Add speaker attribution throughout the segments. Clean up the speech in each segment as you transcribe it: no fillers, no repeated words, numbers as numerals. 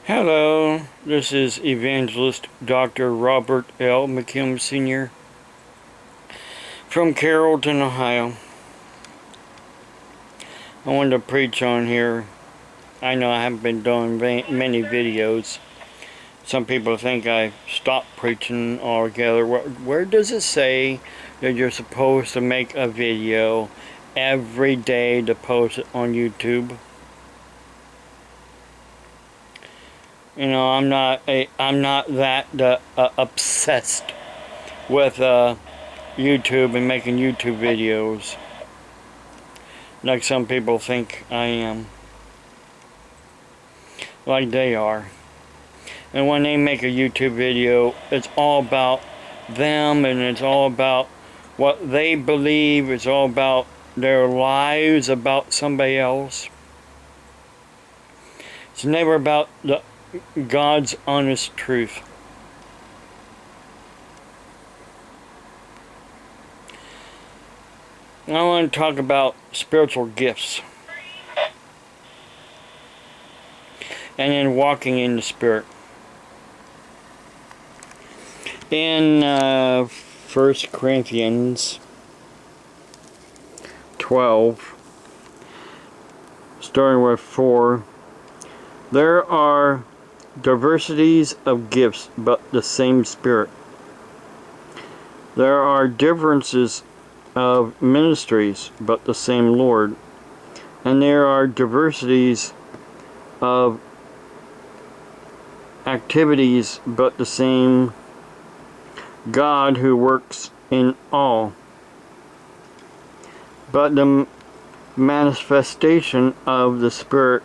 Speaker 1: Hello, this is Evangelist Dr. Robert L. McKim Sr. from Carrollton, Ohio. I wanted to preach on here. I know I haven't been doing many videos. Some people think I stopped preaching altogether. Where does it say that you're supposed to make a video every day to post it on YouTube? You know, I'm not that obsessed with YouTube and making YouTube videos like some people think I am, like they are. And when they make a YouTube video, it's all about them, and it's all about what they believe. It's all about their lives, about somebody else. It's never about God's honest truth. I want to talk about spiritual gifts and then walking in the Spirit. In 1 Corinthians 12, starting with 4, there are diversities of gifts, but the same Spirit. There are differences of ministries, but the same Lord. And there are diversities of activities, but the same God who works in all. But the manifestation of the Spirit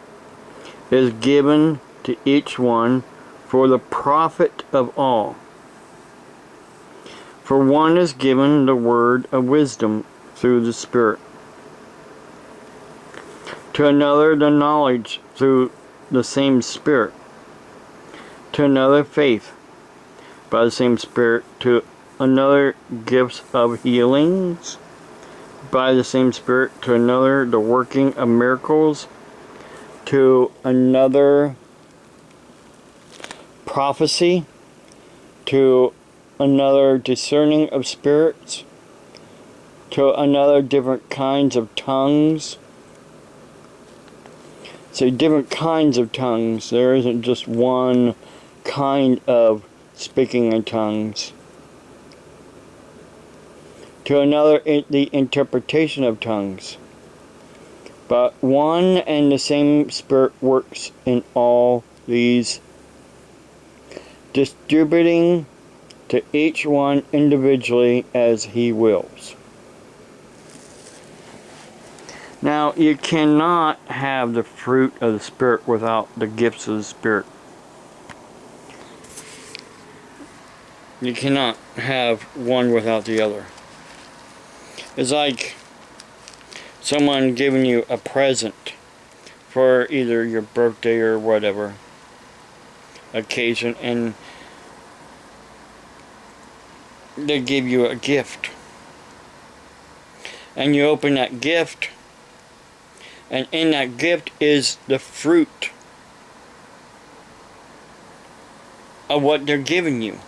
Speaker 1: is given to each one for the profit of all. For one is given the word of wisdom through the Spirit, to another the knowledge through the same Spirit, to another faith by the same Spirit, to another gifts of healings by the same Spirit, to another the working of miracles, to another prophecy, to another discerning of spirits, to another different kinds of tongues. So different kinds of tongues. There isn't just one kind of speaking in tongues. To another, the interpretation of tongues. But one and the same Spirit works in all these, distributing to each one individually as He wills. Now, you cannot have the fruit of the Spirit without the gifts of the Spirit. You cannot have one without the other. It's like someone giving you a present for either your birthday or whatever occasion, and they give you a gift. And you open that gift, and in that gift is the fruit of what they're giving you.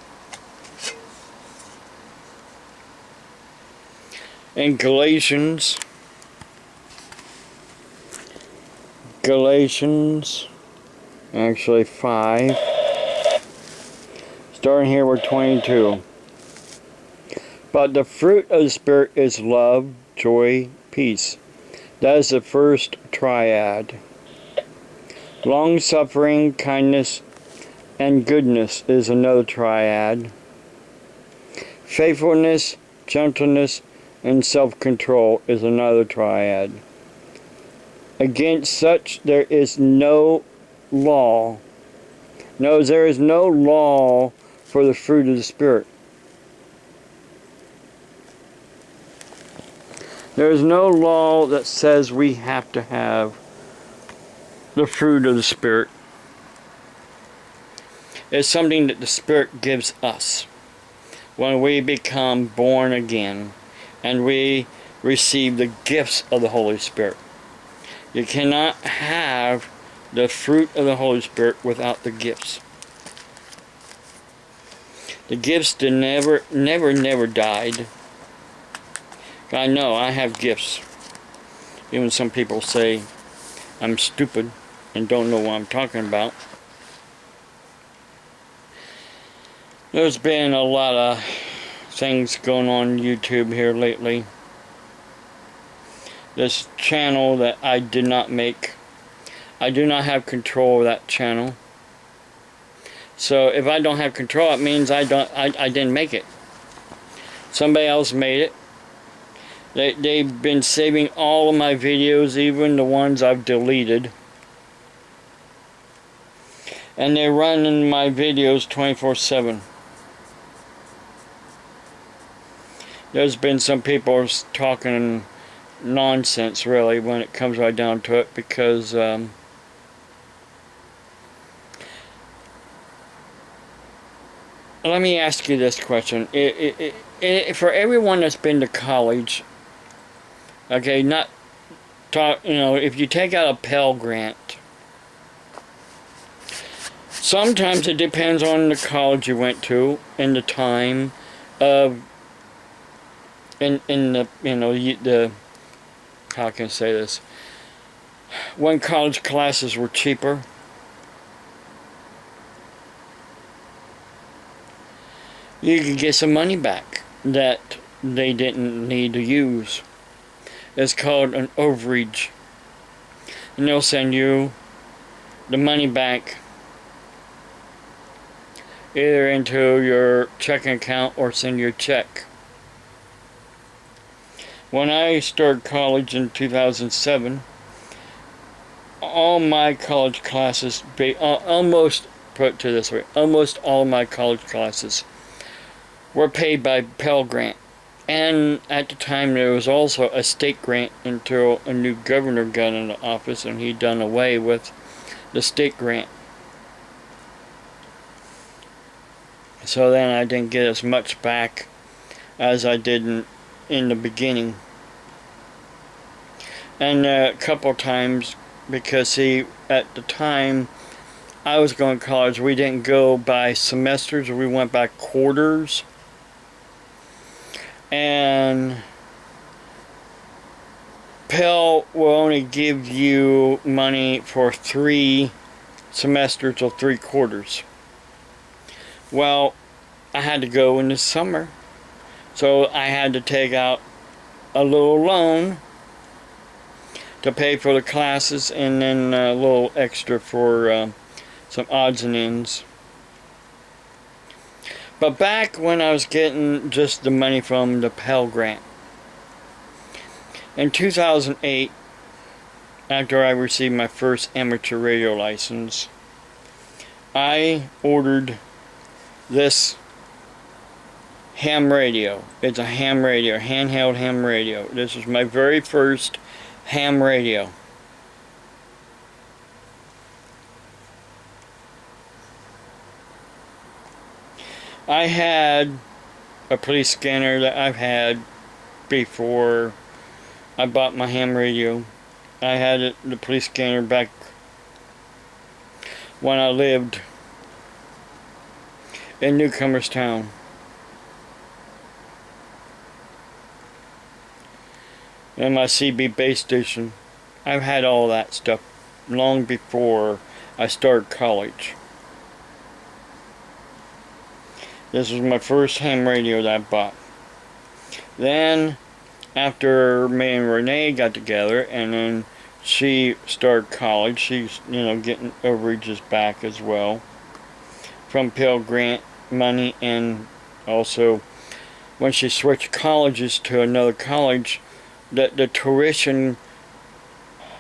Speaker 1: In Galatians actually 5, starting here with 22. But the fruit of the Spirit is love, joy, peace. That is the first triad. Longsuffering, kindness, and goodness is another triad. Faithfulness, gentleness, and self-control is another triad. Against such there is no law. No, there is no law for the fruit of the Spirit. There is no law that says we have to have the fruit of the Spirit. It's something that the Spirit gives us when we become born again and we receive the gifts of the Holy Spirit. You cannot have the fruit of the Holy Spirit without the gifts. The gifts never died. I know I have gifts. Even some people say I'm stupid and don't know what I'm talking about. There's been a lot of things going on YouTube here lately. This channel that I did not make. I do not have control of that channel. So if I don't have control, it means I didn't make it. Somebody else made it. They've been saving all of my videos, even the ones I've deleted. And they're running my videos 24/7. There's been some people talking nonsense, really, when it comes right down to it, because let me ask you this question. For everyone that's been to college, okay, not talk, if you take out a Pell Grant, sometimes it depends on the college you went to and the time of, in the how can I say this? When college classes were cheaper, you could get some money back that they didn't need to use. It's called an overage. And they'll send you the money back either into your checking account or send you a check. When I started college in 2007, all my college classes, almost, put it to this way, almost all of my college classes were paid by Pell Grant. And at the time there was also a state grant until a new governor got into office and he done away with the state grant. So then I didn't get as much back as I did in the beginning. And a couple times, because see, at the time I was going to college, we didn't go by semesters, we went by quarters. And Pell will only give you money for 3 semesters or 3 quarters. Well, I had to go in the summer, so I had to take out a little loan to pay for the classes, and then a little extra for some odds and ends. But back when I was getting just the money from the Pell Grant, in 2008, after I received my first amateur radio license, I ordered this ham radio. It's a ham radio, handheld ham radio. This was my very first ham radio. I had a police scanner that I've had before I bought my ham radio. I had the police scanner back when I lived in Newcomerstown. And my CB base station. I've had all that stuff long before I started college. This was my first ham radio that I bought. Then, after me and Renee got together, and then she started college, she's, getting overages back as well from Pell Grant money, and also when she switched colleges to another college, the tuition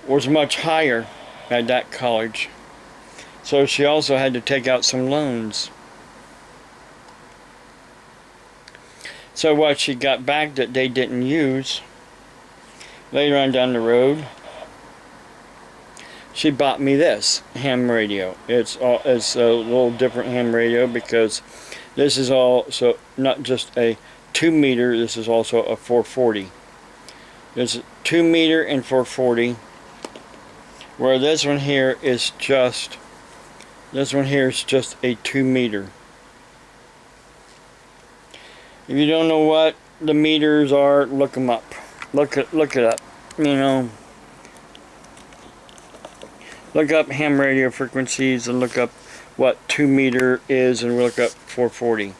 Speaker 1: was much higher at that college. So she also had to take out some loans. So what she got back that they didn't use, later on down the road, she bought me this ham radio. It's a little different ham radio because this is also not just a 2 meter, this is also a 440. There's a 2 meter and 440 Where this one here is just a 2 meter. If you don't know what the meters are, look them up. Look it up. You know, look up ham radio frequencies and look up what 2 meter is, and look up 440.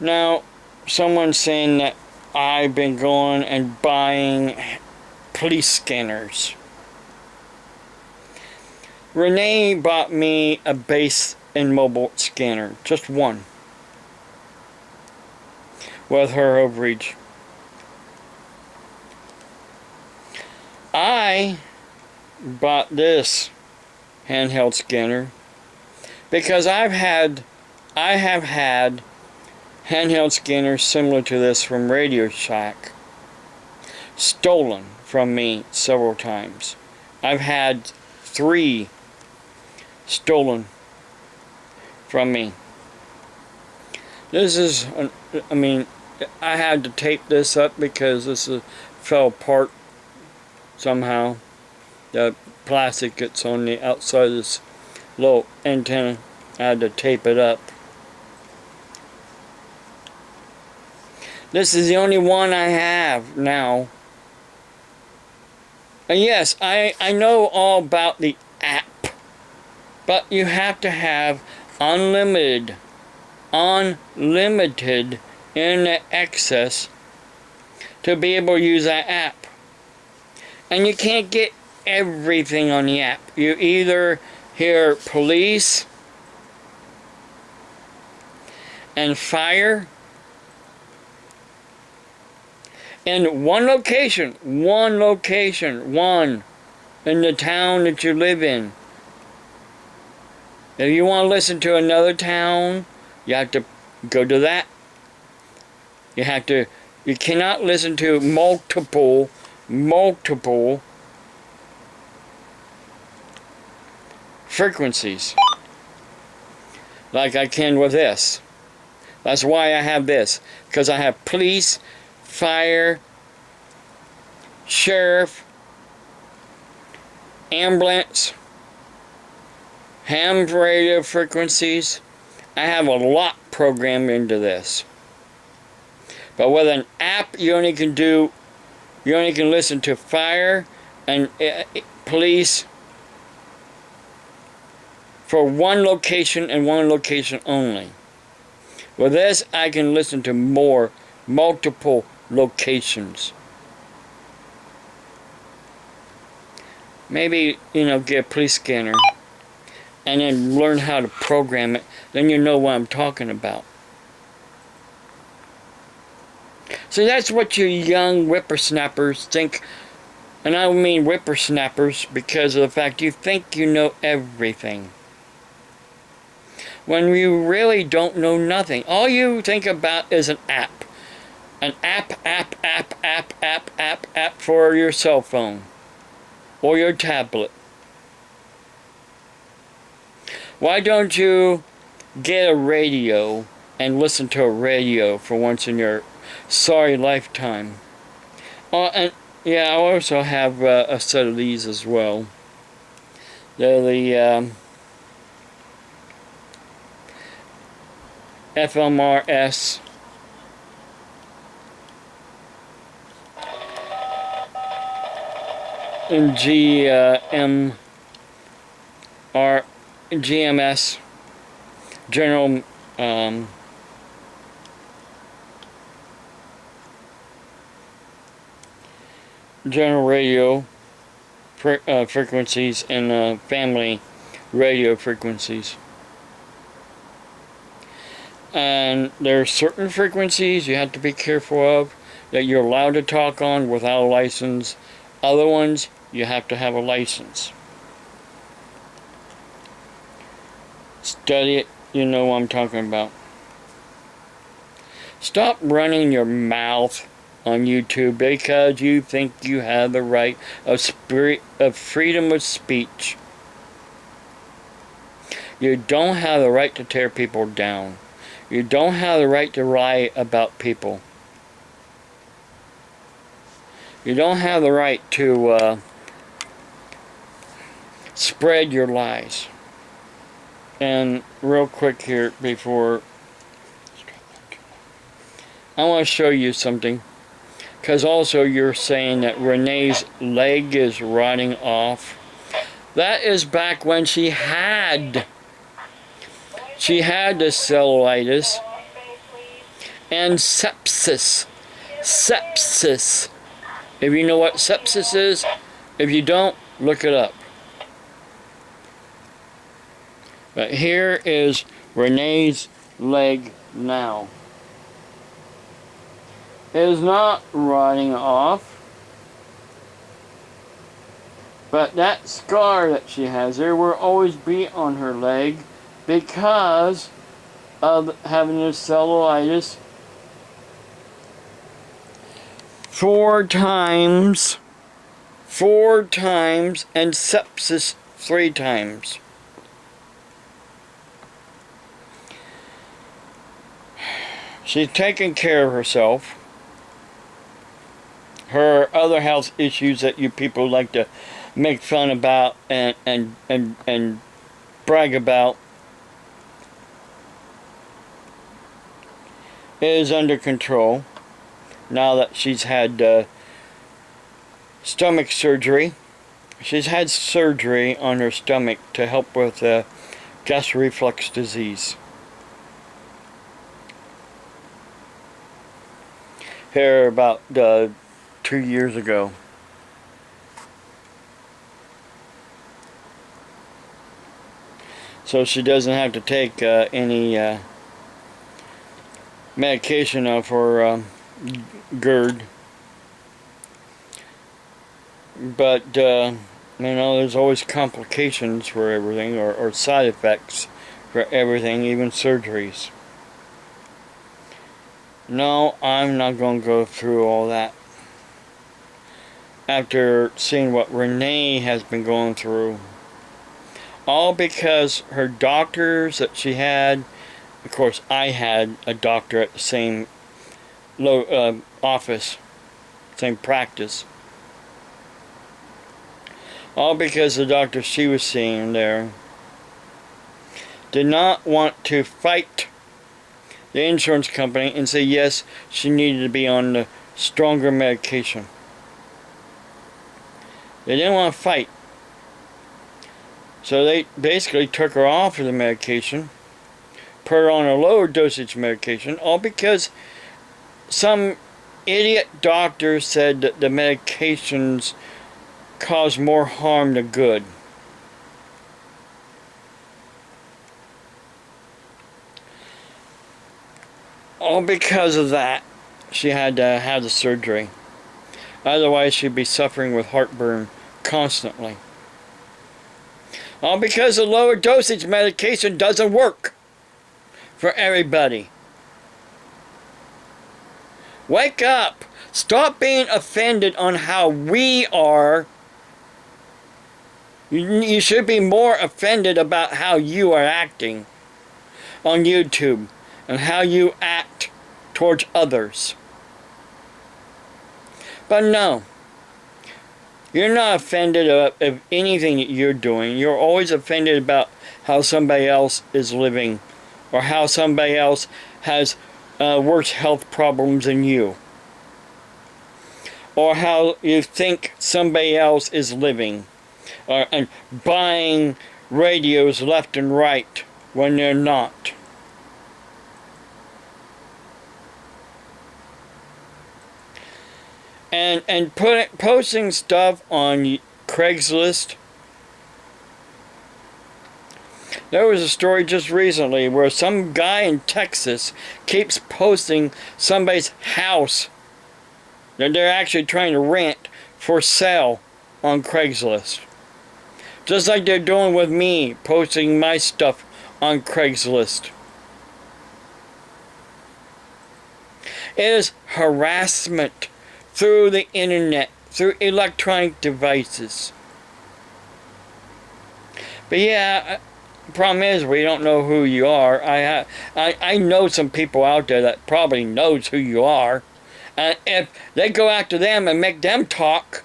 Speaker 1: Now, someone's saying that I've been going and buying police scanners. Renee bought me a base and mobile scanner, just one, with her overreach. I bought this handheld scanner because I have had handheld scanners similar to this from Radio Shack stolen from me several times. I've had 3 stolen from me. This is, I mean, I had to tape this up because this fell apart somehow. The plastic that's on the outside of this little antenna, I had to tape it up. This is the only one I have now. And yes, I know all about the app, but you have to have unlimited internet access to be able to use that app. And you can't get everything on the app. You either hear police and fire in one location, in the town that you live in. If you want to listen to another town, you have to go to that. You cannot listen to multiple frequencies like I can with this. That's why I have this, because I have police, fire, sheriff, ambulance, ham radio frequencies. I have a lot programmed into this. But with an app, you only can listen to fire and police for one location and one location only. With this, I can listen to multiple locations. Maybe, get a police scanner and then learn how to program it. Then you know what I'm talking about. So that's what you young whippersnappers think. And I don't mean whippersnappers because of the fact you think you know everything, when you really don't know nothing. All you think about is an app. An app for your cell phone or your tablet. Why don't you get a radio and listen to a radio for once in your sorry lifetime? And yeah, I also have a set of these as well. They're the FMRS and GMS, General General Radio frequencies and family radio frequencies. And there are certain frequencies you have to be careful of that you're allowed to talk on without a license. Other ones, you have to have a license. Study it, you know what I'm talking about. Stop running your mouth on YouTube because you think you have the right of freedom of speech. You don't have the right to tear people down. You don't have the right to lie about people. You don't have the right to spread your lies. And real quick here before I want to show you something, because also you're saying that Renee's leg is rotting off. That is back when she had the cellulitis and sepsis. Sepsis. If you know what sepsis is, if you don't, look it up. But here is Renee's leg now. It is not rotting off. But that scar that she has there will always be on her leg because of having the cellulitis 4 times, and sepsis 3 times. She's taking care of herself. Her other health issues that you people like to make fun about and brag about is under control now that she's had stomach surgery. She's had surgery on her stomach to help with gas reflux disease. Here about 2 years ago. So she doesn't have to take any medication for GERD. But, there's always complications for everything, or side effects for everything, even surgeries. No, I'm not going to go through all that. After seeing what Renee has been going through. All because her doctors that she had, of course I had a doctor at the same office, same practice. All because the doctor she was seeing there did not want to fight the insurance company and say yes, she needed to be on the stronger medication. They didn't want to fight. So they basically took her off of the medication, put her on a lower dosage medication, all because some idiot doctor said that the medications cause more harm than good. All because of that, she had to have the surgery. Otherwise, she'd be suffering with heartburn constantly. All because the lower dosage medication doesn't work for everybody. Wake up! Stop being offended on how we are. You should be more offended about how you are acting on YouTube and how you act towards others. But no. You're not offended of anything that you're doing. You're always offended about how somebody else is living, or how somebody else has worse health problems than you, or how you think somebody else is living, and buying radios left and right when they're not. And posting stuff on Craigslist. There was a story just recently where some guy in Texas keeps posting somebody's house that they're actually trying to rent for sale on Craigslist. Just like they're doing with me, posting my stuff on Craigslist. It is harassment through the internet, through electronic devices. But yeah, the problem is we don't know who you are. I know some people out there that probably knows who you are. And if they go after them and make them talk,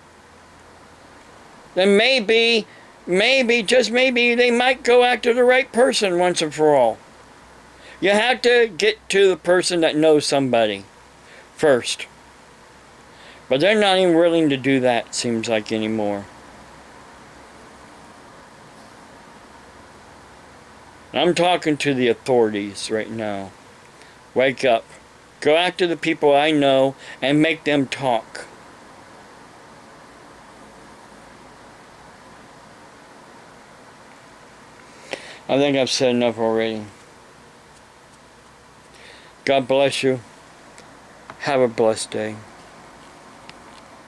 Speaker 1: then maybe maybe, just maybe, they might go after the right person once and for all. You have to get to the person that knows somebody first. But they're not even willing to do that, seems like, anymore. I'm talking to the authorities right now. Wake up. Go after the people I know and make them talk. I think I've said enough already. God bless you. Have a blessed day.